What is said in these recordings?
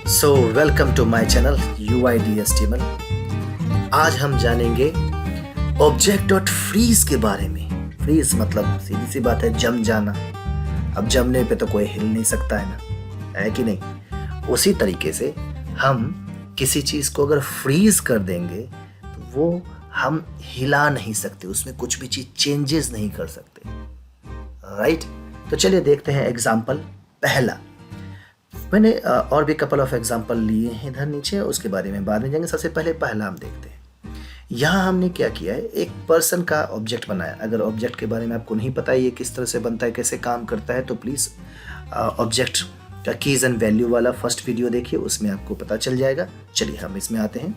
So welcome to my channel UIDSTML। आज हम जानेंगे ऑब्जेक्ट डॉट फ्रीज के बारे में। फ्रीज मतलब सीधी सी बात है, जम जाना। अब जमने पे तो कोई हिल नहीं सकता है ना, है कि नहीं। उसी तरीके से हम किसी चीज़ को अगर फ्रीज कर देंगे तो वो हम हिला नहीं सकते, उसमें कुछ भी चीज़ चेंजेस नहीं कर सकते, राइट। तो चलिए देखते हैं एग्जाम्पल पहला। मैंने और भी कपल ऑफ एग्जाम्पल लिए हैं इधर नीचे, उसके बारे में बाद में जाएंगे। सबसे पहले पहला हम देखते हैं। यहाँ हमने क्या किया है, एक पर्सन का ऑब्जेक्ट बनाया। अगर ऑब्जेक्ट के बारे में आपको नहीं पता है ये किस तरह से बनता है, कैसे काम करता है, तो प्लीज़ ऑब्जेक्ट का कीज़ एंड वैल्यू वाला फर्स्ट वीडियो देखिए, उसमें आपको पता चल जाएगा। चलिए हम इसमें आते हैं।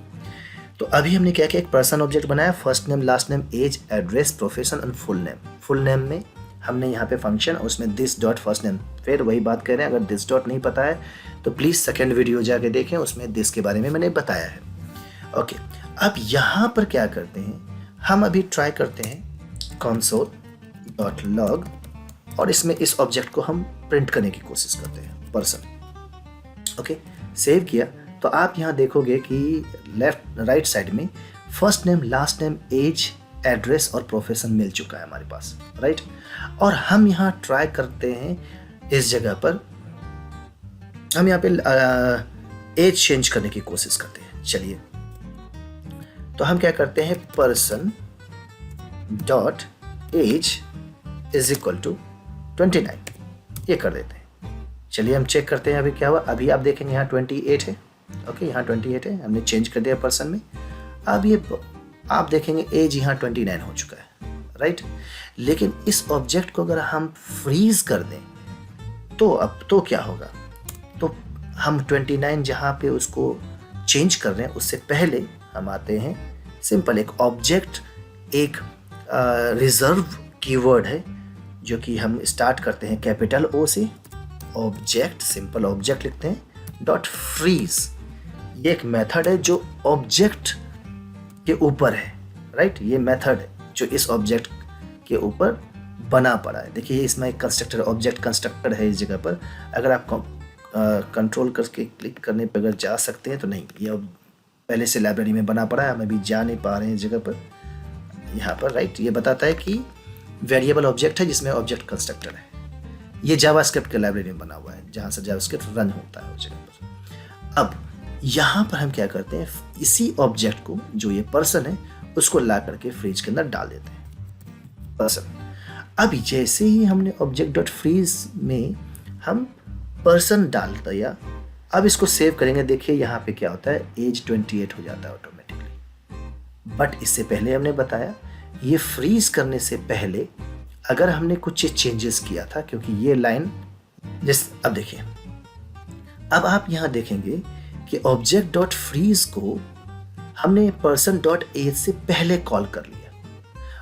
तो अभी हमने क्या किया, एक पर्सन ऑब्जेक्ट बनाया। First name, last name, age, address, profession and full name. Full name में हमने यहाँ पे फंक्शन, उसमें दिस डॉट फर्स्ट नेम। फिर वही बात कर रहे हैं, अगर दिस डॉट नहीं पता है तो प्लीज़ सेकंड वीडियो जाके देखें, उसमें दिस के बारे में मैंने बताया है। ओके, अब यहाँ पर क्या करते हैं, हम अभी ट्राई करते हैं console.log और इसमें इस ऑब्जेक्ट को हम प्रिंट करने की कोशिश करते हैं, पर्सन। ओके, सेव किया तो आप यहाँ देखोगे कि लेफ्ट राइट साइड में first name, last name, age, address और प्रोफेशन मिल चुका है हमारे पास, राइट। और हम यहाँ ट्राई करते हैं, इस जगह पर हम यहाँ पे एज चेंज करने की कोशिश करते हैं। चलिए, तो हम क्या करते हैं, person dot age is equal to 29 ये कर देते हैं। चलिए हम चेक करते हैं अभी क्या हुआ। अभी आप देखेंगे यहाँ 28 है। ओके, यहाँ 28 है, हमने चेंज कर दिया पर्सन में। अब ये आप देखेंगे एज यहाँ 29 हो चुका है, राइट। लेकिन इस ऑब्जेक्ट को अगर हम फ्रीज कर दें तो अब तो क्या होगा, तो हम 29 जहाँ पे उसको चेंज कर रहे हैं उससे पहले हम आते हैं, सिंपल एक ऑब्जेक्ट, एक रिजर्व कीवर्ड है जो कि हम स्टार्ट करते हैं कैपिटल O से। ऑब्जेक्ट, सिंपल ऑब्जेक्ट लिखते हैं, डॉट फ्रीज। ये एक मेथड है जो ऑब्जेक्ट के ऊपर है, राइट। ये मेथड है जो इस ऑब्जेक्ट के ऊपर बना पड़ा है। देखिए इसमें एक कंस्ट्रक्टर, ऑब्जेक्ट कंस्ट्रक्टर है इस जगह पर। अगर आप कंट्रोल करके क्लिक करने पर अगर जा सकते हैं तो नहीं, ये पहले से लाइब्रेरी में बना पड़ा है, हम अभी जा नहीं पा रहे हैं इस जगह पर। यहाँ पर राइट ये बताता है कि वेरिएबल ऑब्जेक्ट है जिसमें ऑब्जेक्ट कंस्ट्रक्टर है। ये जावास्क्रिप्ट के लाइब्रेरी में बना हुआ है जहाँ से जावास्क्रिप्ट रन होता है उस जगह पर। अब यहाँ पर हम क्या करते हैं, इसी ऑब्जेक्ट को, जो ये पर्सन है, उसको ला करके फ्रीज के अंदर डाल देते हैं, पर्सन। अभी जैसे ही हमने ऑब्जेक्ट डॉट फ्रीज में हम पर्सन डाल दिया, अब इसको सेव करेंगे। देखिए यहाँ पे क्या होता है, एज 28 हो जाता है ऑटोमेटिकली। बट इससे पहले हमने बताया, ये फ्रीज करने से पहले अगर हमने कुछ चेंजेस किया था, क्योंकि ये लाइन अब देखिए, अब आप यहाँ देखेंगे कि ऑब्जेक्ट डॉट फ्रीज को हमने पर्सन डॉट एज से पहले कॉल कर लिया।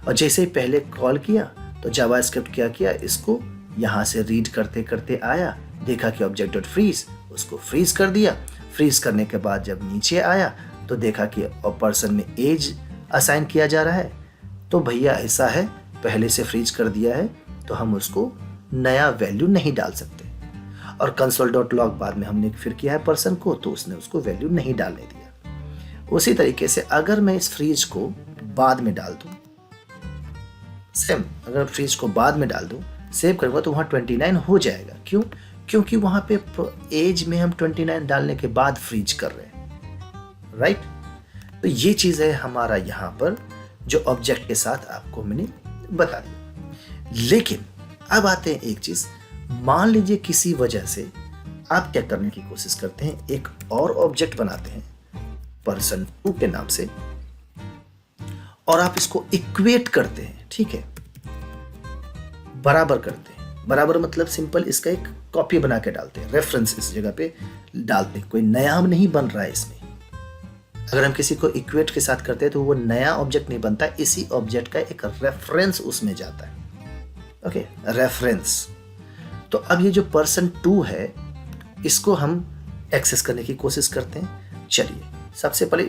और जैसे ही पहले कॉल किया तो जावास्क्रिप्ट क्या किया, इसको यहाँ से रीड करते करते आया, देखा कि ऑब्जेक्ट डॉट फ्रीज, उसको फ्रीज कर दिया। फ्रीज करने के बाद जब नीचे आया तो देखा कि पर्सन में एज असाइन किया जा रहा है। तो भैया ऐसा है, पहले से फ्रीज कर दिया है तो हम उसको नया वैल्यू नहीं डाल सकते। और console.log बाद में हमने फिर किया है पर्सन को, तो उसने उसको वैल्यू नहीं डालने दिया। उसी तरीके से अगर मैं इस फ्रीज को बाद में डाल दूं, सेम अगर फ्रीज को बाद में डाल दूं, सेव करूंगा तो वहाँ 29 हो जाएगा। क्यों? क्योंकि वहाँ पे एज में हम 29 डालने के बाद फ्रीज कर रहे हैं, राइट। तो ये चीज़ है हमारा यहाँ पर, जो ऑब्जेक्ट के साथ आपको मैंने बता दी। लेकिन अब आते हैं एक चीज़, मान लीजिए किसी वजह से आप क्या करने की कोशिश करते हैं, एक और ऑब्जेक्ट बनाते हैं पर्सन 2 के नाम से, और आप इसको इक्वेट करते हैं, ठीक है, बराबर करते हैं। बराबर मतलब सिंपल इसका एक कॉपी बना के डालते हैं, रेफरेंस इस जगह पे डालते हैं, कोई नया नहीं बन रहा है इसमें। अगर हम किसी को इक्वेट के साथ करते हैं तो वो नया ऑब्जेक्ट नहीं बनता, इसी ऑब्जेक्ट का एक रेफरेंस उसमें जाता है। Okay, reference. तो अब ये जो पर्सन 2 है, इसको हम एक्सेस करने की कोशिश करते हैं। चलिए सबसे पहले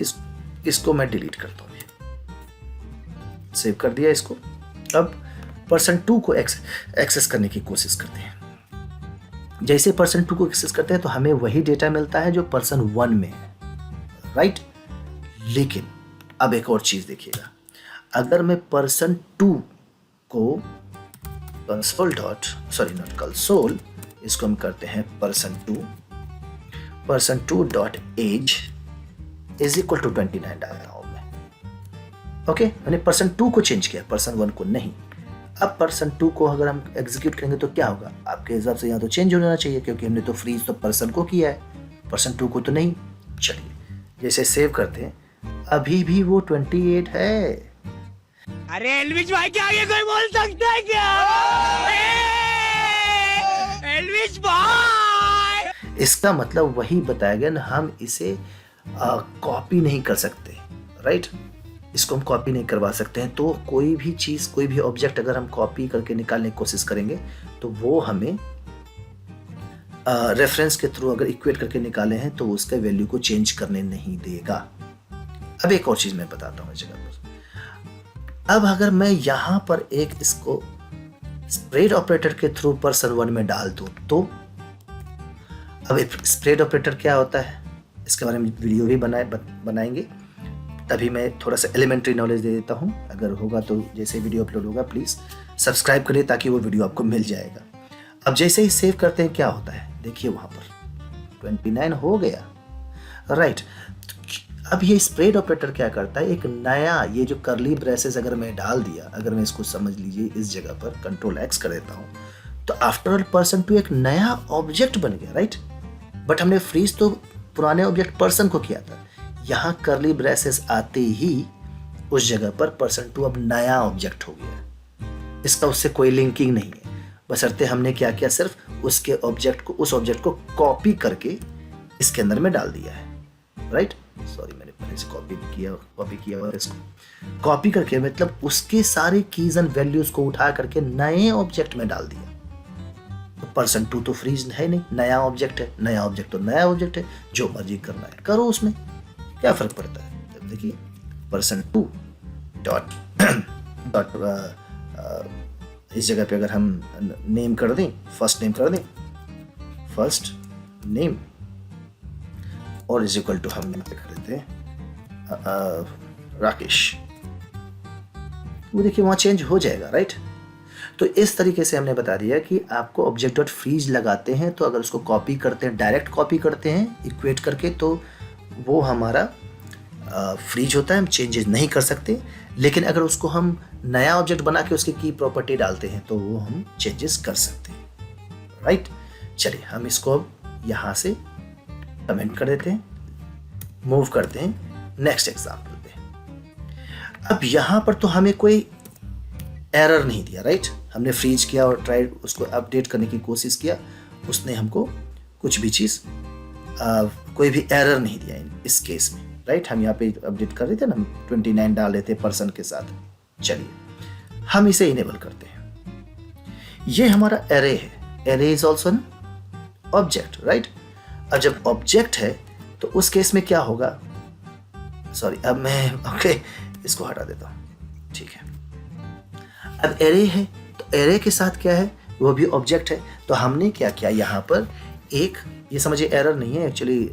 इसको मैं डिलीट करता हूँ, सेव कर दिया इसको। अब पर्सन 2 को एक्सेस करने की कोशिश करते हैं। जैसे पर्सन 2 को एक्सेस करते हैं तो हमें वही डेटा मिलता है जो पर्सन 1 में है, राइट। लेकिन अब एक और चीज देखिएगा, अगर मैं पर्सन 2 को कंसोल, इसको हम करते हैं person 2 dot age is equal to 29 डाल रहा हूं मैं, ओके। मैंने पर्सन 2 को चेंज किया, पर्सन 1 को नहीं। अब पर्सन 2 को अगर हम एग्जीक्यूट करेंगे तो क्या होगा, आपके हिसाब से यहाँ तो चेंज होना चाहिए, क्योंकि हमने तो फ्रीज तो पर्सन को किया है, पर्सन 2 को तो नहीं। चलिए जैसे सेव करते हैं, अभी भी वो 28 है। अरे एल्विश भाई के आगे कोई बोल सकता है क्या? एल्विश भाई, इसका मतलब वही बताया गया ना, हम इसे कॉपी नहीं कर सकते, राइट। इसको हम कॉपी नहीं करवा सकते हैं। तो कोई भी चीज़, कोई भी ऑब्जेक्ट अगर हम कॉपी करके निकालने की कोशिश करेंगे तो वो हमें रेफरेंस के थ्रू अगर इक्वेट करके निकाले हैं तो उसके वैल्यू को चेंज करने नहीं देगा। अब एक और चीज़ मैं बताता हूँ इस जगह पर। अब अगर मैं यहाँ पर एक इसको स्प्रेड ऑपरेटर के थ्रू पर्सन 1 में डाल दूँ तो अब स्प्रेड ऑपरेटर क्या होता है, इसके बारे में वीडियो भी बनाएंगे, तभी मैं थोड़ा सा एलिमेंट्री नॉलेज दे देता हूँ। अगर होगा तो जैसे वीडियो अपलोड होगा प्लीज़ सब्सक्राइब करिए ताकि वो वीडियो आपको मिल जाएगा। अब जैसे ही सेव करते हैं क्या होता है, देखिए वहाँ पर 29 हो गया, राइट। अब ये स्प्रेड ऑपरेटर क्या करता है, एक नया, ये जो करली ब्रेसेस अगर मैं डाल दिया, अगर मैं इसको समझ लीजिए इस जगह पर कंट्रोल X कर देता हूँ, तो आफ्टर ऑल पर्सन 2 एक नया ऑब्जेक्ट बन गया, राइट। बट हमने फ्रीज तो पुराने ऑब्जेक्ट पर्सन को किया था, यहाँ करली ब्रेसेस आते ही उस जगह पर पर्सन 2 अब नया ऑब्जेक्ट हो गया। इसका उससे कोई लिंकिंग नहीं है, बशर्ते हमने क्या किया, सिर्फ उसके ऑब्जेक्ट को, उस ऑब्जेक्ट को कॉपी करके इसके अंदर में डाल दिया है, राइट। सॉरी, मैंने पहले से कॉपी किया और इसको कॉपी करके मतलब उसके सारे कीज एंड वैल्यूज को उठा करके नए ऑब्जेक्ट में डाल दिया। तो पर्सन 2 तो फ्रीज है नहीं, नया ऑब्जेक्ट है, नया ऑब्जेक्ट तो नया ऑब्जेक्ट है, जो मर्जी करना है करो, उसमें क्या फर्क पड़ता है। तब देखिए पर्सन 2 डॉट इस जगह पे अगर हम नेम कर दें, फर्स्ट नेम और इज इक्वल टू हम कर देते हैं राकेश, वो देखिए वहाँ चेंज हो जाएगा, राइट। तो इस तरीके से हमने बता दिया कि आपको ऑब्जेक्ट डॉट फ्रीज लगाते हैं तो अगर उसको कॉपी करते हैं, डायरेक्ट कॉपी करते हैं इक्वेट करके, तो वो हमारा फ्रीज होता है, हम चेंजेस नहीं कर सकते। लेकिन अगर उसको हम नया ऑब्जेक्ट बना के उसकी की प्रॉपर्टी डालते हैं तो वो हम चेंजेस कर सकते हैं, राइट। चलिए हम इसको अब यहाँ से कमेंट कर देते हैं, मूव करते हैं नेक्स्ट एग्जाम्पल पे। अब यहाँ पर तो हमें कोई एरर नहीं दिया, राइट। हमने फ्रीज किया और ट्राई उसको अपडेट करने की कोशिश किया, उसने हमको कुछ भी चीज़ कोई भी एरर नहीं दिया इस केस में, राइट। हम यहाँ पे अपडेट कर रहे थे ना, हम 29 डाल रहे थे पर्सन के साथ। चलिए हम इसे इनेबल करते हैं। ये हमारा एरे है, array is also an object, right. अब जब ऑब्जेक्ट है तो उस केस में क्या होगा, सॉरी अब मैं इसको हटा देता हूँ, ठीक है। अब एरे है तो एरे के साथ क्या है, वो भी ऑब्जेक्ट है। तो हमने क्या किया यहाँ पर, एक ये समझिए एरर नहीं है एक्चुअली,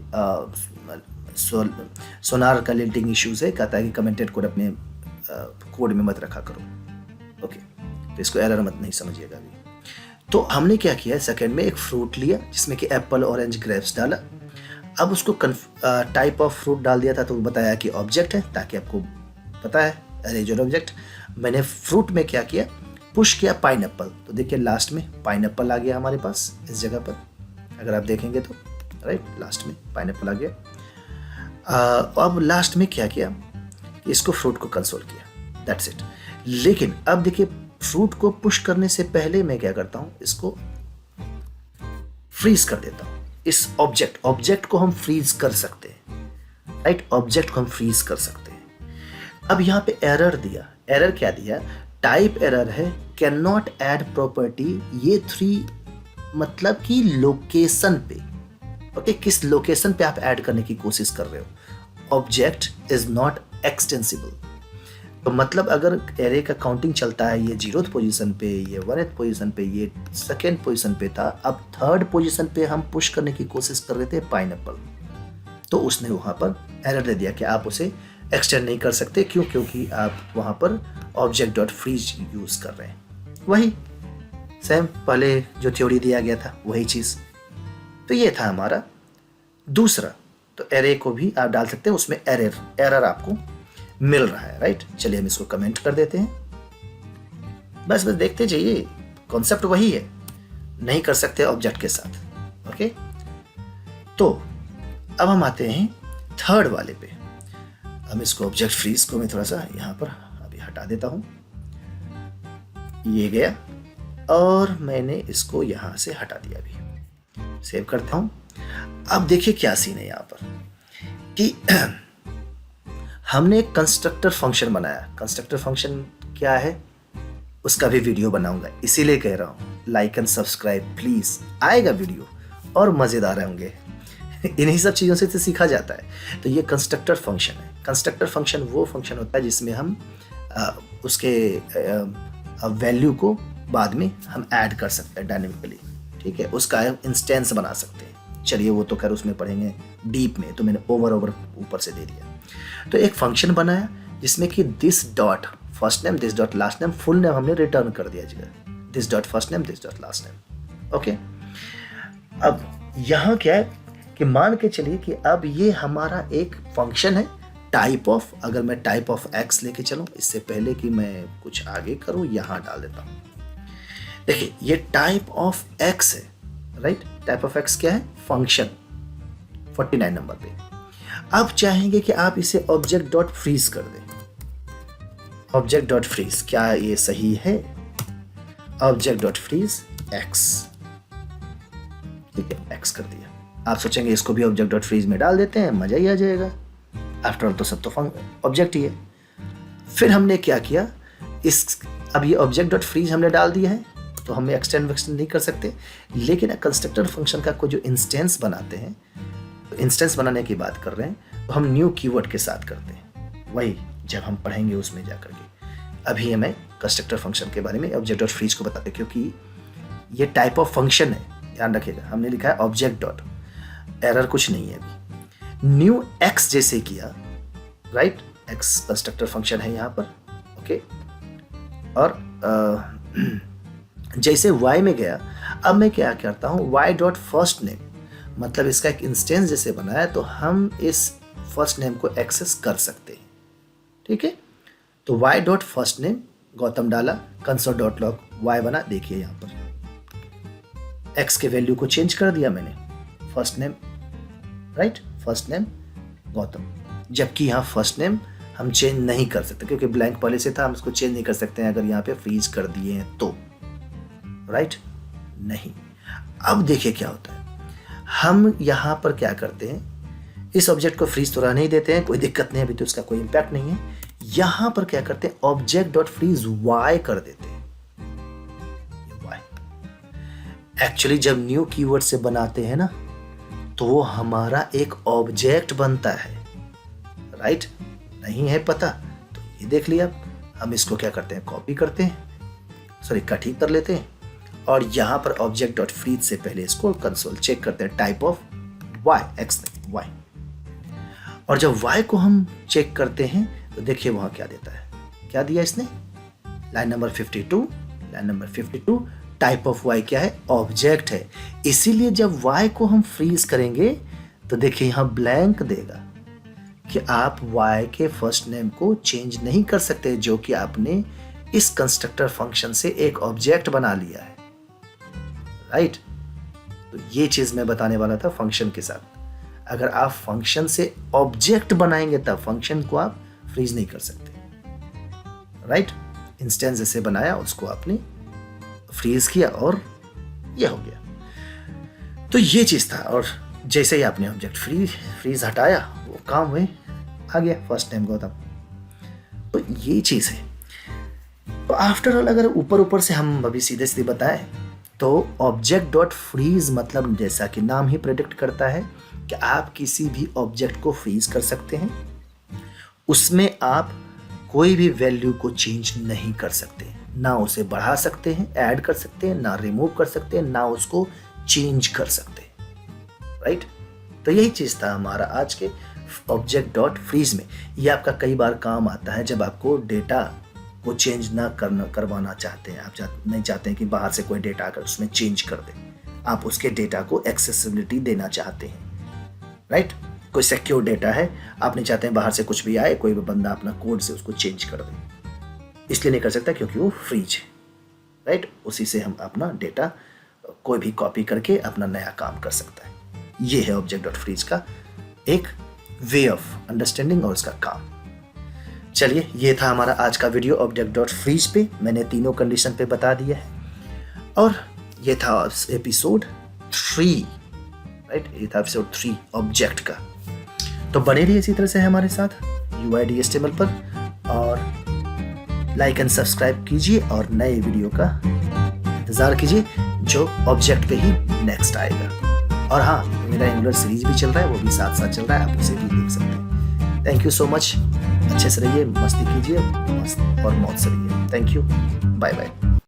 सोनार का लिंटिंग इश्यूज है, कहता है कि कमेंटेड कोड अपने कोड में मत रखा करो, ओके। तो इसको एरर मत नहीं समझिएगा अभी। तो हमने क्या किया, सेकंड में एक फ्रूट लिया जिसमें कि एप्पल, ऑरेंज, ग्रेप्स डाला। अब उसको टाइप ऑफ फ्रूट डाल दिया था तो बताया कि ऑब्जेक्ट है, ताकि आपको पता है अरेंजर ऑब्जेक्ट। मैंने फ्रूट में क्या किया, पुश किया पाइनएप्पल, तो देखिए लास्ट में पाइनएप्पल आ गया हमारे पास इस जगह पर, अगर आप देखेंगे तो, राइट। लास्ट में पाइनएप्पल आ गया। अब लास्ट में क्या किया, इसको फ्रूट को कंसोल किया, दैट्स इट। लेकिन अब देखिए फ्रूट को पुश करने से पहले मैं क्या करता हूं, इसको फ्रीज कर देता हूं। इस ऑब्जेक्ट को हम फ्रीज कर सकते हैं, राइट। ऑब्जेक्ट को हम फ्रीज कर सकते हैं। अब यहाँ पे एरर दिया, एरर क्या दिया, टाइप एरर है, कैन नॉट ऐड प्रॉपर्टी। ये 3 मतलब कि लोकेशन पे, ओके, किस लोकेशन पे आप ऐड करने की कोशिश कर रहे हो। Object is not extensible. तो मतलब अगर एरे का काउंटिंग चलता है, ये 0th पोजीशन पे, ये 1th पोजीशन पे, ये 2nd पोजीशन पे था, अब 3rd पोजीशन पे हम पुश करने की कोशिश कर रहे थे पाइनएप्पल, तो उसने वहाँ पर एरर दे दिया कि आप उसे एक्सटेंड नहीं कर सकते। क्यों? क्योंकि आप वहाँ पर ऑब्जेक्ट डॉट फ्रीज यूज़ कर रहे हैं। वही सेम पहले जो थ्योरी दिया गया था वही चीज़। तो ये था हमारा दूसरा। तो एरे को भी आप डाल सकते हैं, उसमें एरर आपको मिल रहा है, राइट। चलिए हम इसको कमेंट कर देते हैं। बस देखते जाइए, कॉन्सेप्ट वही है, नहीं कर सकते ऑब्जेक्ट के साथ। ओके, तो अब हम आते हैं 3rd वाले पे। हम इसको ऑब्जेक्ट फ्रीज को मैं थोड़ा सा यहाँ पर अभी हटा देता हूँ। ये गया और मैंने इसको यहाँ से हटा दिया। अभी सेव करता हूँ। अब देखिए क्या सीन है यहाँ पर कि हमने एक कंस्ट्रक्टर फंक्शन बनाया। कंस्ट्रक्टर फंक्शन क्या है उसका भी वीडियो बनाऊंगा, इसीलिए कह रहा हूँ लाइक एंड सब्सक्राइब प्लीज। आएगा वीडियो और मज़ेदार होंगे। इन्हीं सब चीज़ों से तो सीखा जाता है। तो ये कंस्ट्रक्टर फंक्शन है। कंस्ट्रक्टर फंक्शन वो फंक्शन होता है जिसमें हम उसके वैल्यू को बाद में हम ऐड कर सकते हैं डायनेमिकली, ठीक है। उसका इंस्टेंस बना सकते हैं। चलिए वो तो खैर उसमें पढ़ेंगे डीप में, तो मैंने ओवर ऊपर से दे दिया। तो एक फंक्शन बनाया जिसमें कि this dot first name, this dot last name, full name हमने रिटर्न कर दिया जगह, this dot first name, this dot last name. Okay, अब यहाँ क्या है कि मान के चलिए कि अब ये हमारा एक फंक्शन है टाइप ऑफ, अगर मैं टाइप ऑफ एक्स लेके चलूँ, इससे पहले कि मैं कुछ आगे करूँ यहाँ डाल देता हूँ। देखिए ये टाइप ऑफ एक्स है, राइट। टाइप ऑफ एक्स क्या है? फंक्शन 49 नंबर पे। अब चाहेंगे कि आप इसे ऑब्जेक्ट डॉट फ्रीज कर दें। ऑब्जेक्ट डॉट फ्रीज, क्या ये सही है? ऑब्जेक्ट डॉट फ्रीज एक्स, ठीक है, एक्स कर दिया। आप सोचेंगे इसको भी ऑब्जेक्ट डॉट फ्रीज में डाल देते हैं, मजा ही आ जाएगा। आफ्टर ऑल तो सब तो ऑब्जेक्ट ही है। फिर हमने क्या किया, अब ये ऑब्जेक्ट डॉट फ्रीज हमने डाल दिया है, तो हम एक्सटेंड वेक्सटेंड नहीं कर सकते। लेकिन कंस्ट्रक्टर फंक्शन का कोई जो इंस्टेंस बनाते हैं, तो इंस्टेंस बनाने की बात कर रहे हैं, तो हम न्यू कीवर्ड के साथ करते हैं। वही जब हम पढ़ेंगे उसमें जा करके। अभी हमें कंस्ट्रक्टर फंक्शन के बारे में ऑब्जेक्ट डॉट फ्रीज को बताते हैं, क्योंकि ये टाइप ऑफ फंक्शन है, ध्यान रखिएगा। हमने लिखा है ऑब्जेक्ट डॉट, एरर कुछ नहीं है अभी। न्यू एक्स जैसे किया, राइट, एक्स कंस्ट्रक्टर फंक्शन है यहाँ पर, ओके। और जैसे y में गया, अब मैं क्या करता हूँ, y डॉट फर्स्ट नेम, मतलब इसका एक इंस्टेंस जैसे बनाया, तो हम इस फर्स्ट नेम को एक्सेस कर सकते हैं, ठीक है। तो y dot first name Gautam डाला, कंसोल डॉट लॉग y बना। देखिए यहाँ पर x के वैल्यू को चेंज कर दिया मैंने, first name, right, first name Gautam. जबकि यहाँ फर्स्ट नेम हम चेंज नहीं कर सकते क्योंकि ब्लैंक पहले से था, हम इसको चेंज नहीं कर सकते हैं अगर यहाँ पे फ्रीज कर दिए हैं तो, राइट, नहीं। अब देखिए क्या होता है, हम यहाँ पर क्या करते हैं, इस ऑब्जेक्ट को फ्रीज तो रहने ही देते हैं, कोई दिक्कत नहीं, अभी तो इसका कोई इंपैक्ट नहीं है। यहाँ पर क्या करते हैं, ऑब्जेक्ट डॉट फ्रीज वाई कर देते हैं। वाई एक्चुअली जब न्यू कीवर्ड से बनाते हैं ना, तो वो हमारा एक ऑब्जेक्ट बनता है, राइट। नहीं है पता तो ये देख लिया। हम इसको क्या करते हैं, कॉपी करते हैं, सॉरी कट ही कर लेते हैं, और यहाँ पर ऑब्जेक्ट डॉट फ्रीज से पहले इसको कंसोल चेक करते हैं, टाइप ऑफ वाई, एक्स नहीं वाई। और जब वाई को हम चेक करते हैं तो देखिए वहाँ क्या देता है, क्या दिया इसने, line number 52, line number 52, type of y क्या है, ऑब्जेक्ट है। इसीलिए जब वाई को हम फ्रीज करेंगे तो देखिए यहाँ ब्लैंक देगा कि आप y के फर्स्ट नेम को चेंज नहीं कर सकते, जो कि आपने इस कंस्ट्रक्टर फंक्शन से एक ऑब्जेक्ट बना लिया है, राइट। तो ये चीज मैं बताने वाला था फंक्शन के साथ। अगर आप फंक्शन से ऑब्जेक्ट बनाएंगे तब फंक्शन को आप फ्रीज नहीं कर सकते, राइट। इंस्टेंस जैसे बनाया उसको आपने फ्रीज किया और यह हो गया। तो ये चीज था, और जैसे ही आपने ऑब्जेक्ट फ्रीज हटाया, वो काम हुए आ गया फर्स्ट नेम गौतम। तो ये चीज है। तो आफ्टर ऑल अगर ऊपर से हम अभी सीधे सीधे बताएं तो ऑब्जेक्ट डॉट फ्रीज मतलब जैसा कि नाम ही प्रेडिक्ट करता है कि आप किसी भी ऑब्जेक्ट को फ्रीज कर सकते हैं। उसमें आप कोई भी वैल्यू को चेंज नहीं कर सकते, ना उसे बढ़ा सकते हैं, ऐड कर सकते हैं, ना रिमूव कर सकते हैं, ना उसको चेंज कर सकते हैं, राइट। तो यही चीज़ था हमारा आज के ऑब्जेक्ट डॉट फ्रीज में। ये आपका कई बार काम आता है जब आपको डेटा को चेंज ना करवाना चाहते हैं, आप नहीं चाहते हैं कि बाहर से कोई डेटा आकर उसमें चेंज कर दे, आप उसके डेटा को एक्सेसिबिलिटी देना चाहते हैं, राइट। कोई सिक्योर डेटा है, आप नहीं चाहते हैं बाहर से कुछ भी आए, कोई भी बंदा अपना कोड से उसको चेंज कर दे, इसलिए नहीं कर सकता क्योंकि वो फ्रीज है, राइट। उसी से हम अपना डेटा कोई भी कॉपी करके अपना नया काम कर सकता है। ये है ऑब्जेक्ट डॉट फ्रीज का एक वे ऑफ अंडरस्टैंडिंग और उसका काम। चलिए, ये था हमारा आज का वीडियो ऑब्जेक्ट डॉट फ्रीज पे। मैंने तीनों कंडीशन पे बता दिया है और ये था एपिसोड 3, राइट। ये था एपिसोड 3 ऑब्जेक्ट का। तो बने रहिए इसी तरह से हमारे साथ UIDHTML पर और लाइक एंड सब्सक्राइब कीजिए और नए वीडियो का इंतजार कीजिए जो ऑब्जेक्ट पे ही नेक्स्ट आएगा। और हाँ, मेरा एंगुलर सीरीज भी चल रहा है, वो भी साथ साथ चल रहा है, आप उसे भी देख सकते हैं। थैंक यू सो मच, अच्छे से रहिए, मस्ती कीजिए, मस्त और मौज से रहिए। Thank you, bye bye.